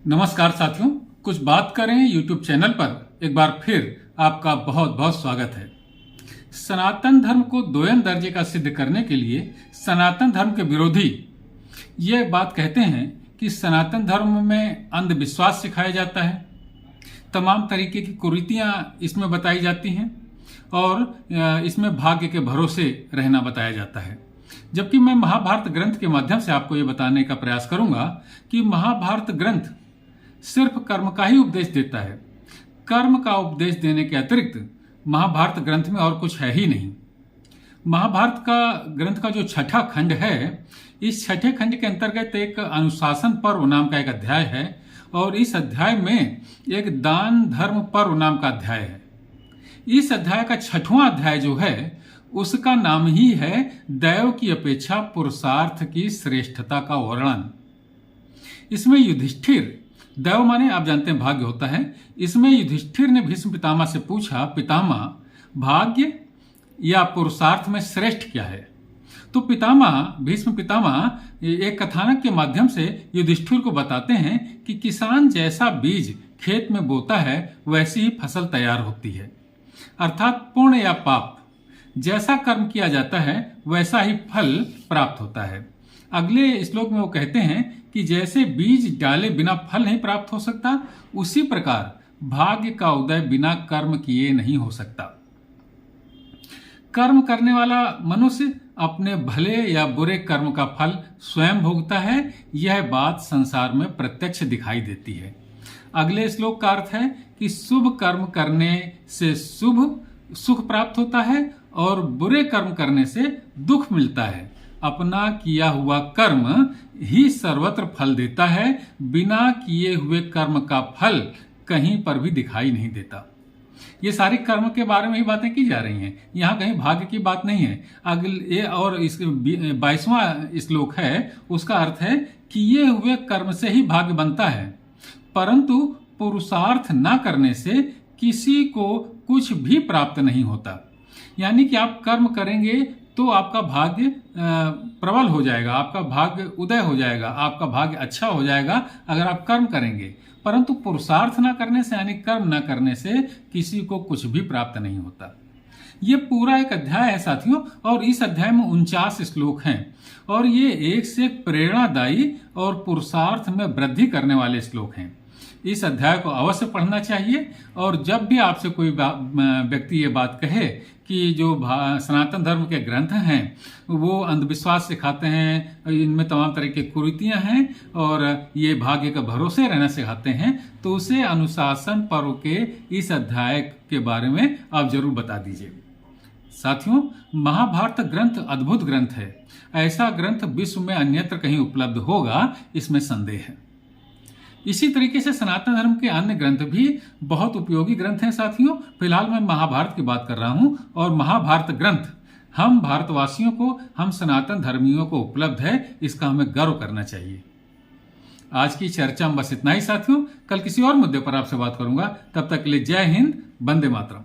नमस्कार साथियों, कुछ बात करें यूट्यूब चैनल पर एक बार फिर आपका बहुत बहुत स्वागत है। सनातन धर्म को दोयम दर्जे का सिद्ध करने के लिए सनातन धर्म के विरोधी ये बात कहते हैं कि सनातन धर्म में अंधविश्वास सिखाया जाता है, तमाम तरीके की कुरीतियां इसमें बताई जाती हैं और इसमें भाग्य के भरोसे रहना बताया जाता है। जबकि मैं महाभारत ग्रंथ के माध्यम से आपको ये बताने का प्रयास करूंगा कि महाभारत ग्रंथ सिर्फ कर्म का ही उपदेश देता है। कर्म का उपदेश देने के अतिरिक्त महाभारत ग्रंथ में और कुछ है ही नहीं। महाभारत का ग्रंथ का जो छठा खंड है, इस छठे खंड के अंतर्गत एक अनुशासन पर्व नाम का एक अध्याय है और इस अध्याय में एक दान धर्म पर्व नाम का अध्याय है। इस अध्याय का छठवां अध्याय जो है उसका नाम ही है दैव की अपेक्षा पुरुषार्थ की श्रेष्ठता का वर्णन। इसमें युधिष्ठिर, दैव माने आप जानते हैं भाग्य होता है, इसमें युधिष्ठिर ने भीष्म पितामह से पूछा, पितामह भाग्य या पुरुषार्थ में श्रेष्ठ क्या है? तो भीष्म पितामह एक कथानक के माध्यम से युधिष्ठिर को बताते हैं कि किसान जैसा बीज खेत में बोता है वैसी ही फसल तैयार होती है। अर्थात पुण्य या पाप जैसा कर्म किया जाता है वैसा ही फल प्राप्त होता है। अगले श्लोक में वो कहते हैं कि जैसे बीज डाले बिना फल नहीं प्राप्त हो सकता, उसी प्रकार भाग्य का उदय बिना कर्म किए नहीं हो सकता। कर्म करने वाला मनुष्य अपने भले या बुरे कर्म का फल स्वयं भोगता है। यह बात संसार में प्रत्यक्ष दिखाई देती है। अगले श्लोक का अर्थ है कि शुभ कर्म करने से शुभ सुख प्राप्त होता है और बुरे कर्म करने से दुख मिलता है। अपना किया हुआ कर्म ही सर्वत्र फल देता है, बिना किए हुए कर्म का फल कहीं पर भी दिखाई नहीं देता। ये सारी कर्म के बारे में ही बातें की जा रही हैं, यहाँ कहीं भाग्य की बात नहीं है। अगले और इस 22वां श्लोक है, उसका अर्थ है किए हुए कर्म से ही भाग्य बनता है, परंतु पुरुषार्थ न करने से किसी को कुछ भी प्राप्त नहीं होता। यानी कि आप कर्म करेंगे तो आपका भाग्य प्रबल हो जाएगा, आपका भाग्य उदय हो जाएगा, आपका भाग्य अच्छा हो जाएगा अगर आप कर्म करेंगे, परंतु पुरुषार्थ न करने से यानी कर्म न करने से किसी को कुछ भी प्राप्त नहीं होता। ये पूरा एक अध्याय है साथियों, और इस अध्याय में 49 श्लोक हैं और ये एक से एक प्रेरणादायी और पुरुषार्थ में वृद्धि करने वाले श्लोक हैं। इस अध्याय को अवश्य पढ़ना चाहिए। और जब भी आपसे कोई व्यक्ति ये बात कहे कि जो सनातन धर्म के ग्रंथ हैं वो अंधविश्वास सिखाते हैं, इनमें तमाम तरह की कुरीतियां हैं और ये भाग्य का भरोसे रहना सिखाते हैं, तो उसे अनुशासन पर्व के इस अध्याय के बारे में आप जरूर बता दीजिए। साथियों, महाभारत ग्रंथ अद्भुत ग्रंथ है। ऐसा ग्रंथ विश्व में अन्यत्र कहीं उपलब्ध होगा, इसमें संदेह है। इसी तरीके से सनातन धर्म के अन्य ग्रंथ भी बहुत उपयोगी ग्रंथ हैं साथियों। फिलहाल मैं महाभारत की बात कर रहा हूं और महाभारत ग्रंथ हम भारतवासियों को, हम सनातन धर्मियों को उपलब्ध है, इसका हमें गर्व करना चाहिए। आज की चर्चा में बस इतना ही साथियों। कल किसी और मुद्दे पर आपसे बात करूंगा। तब तक के लिए जय हिंद, वंदे मातरम।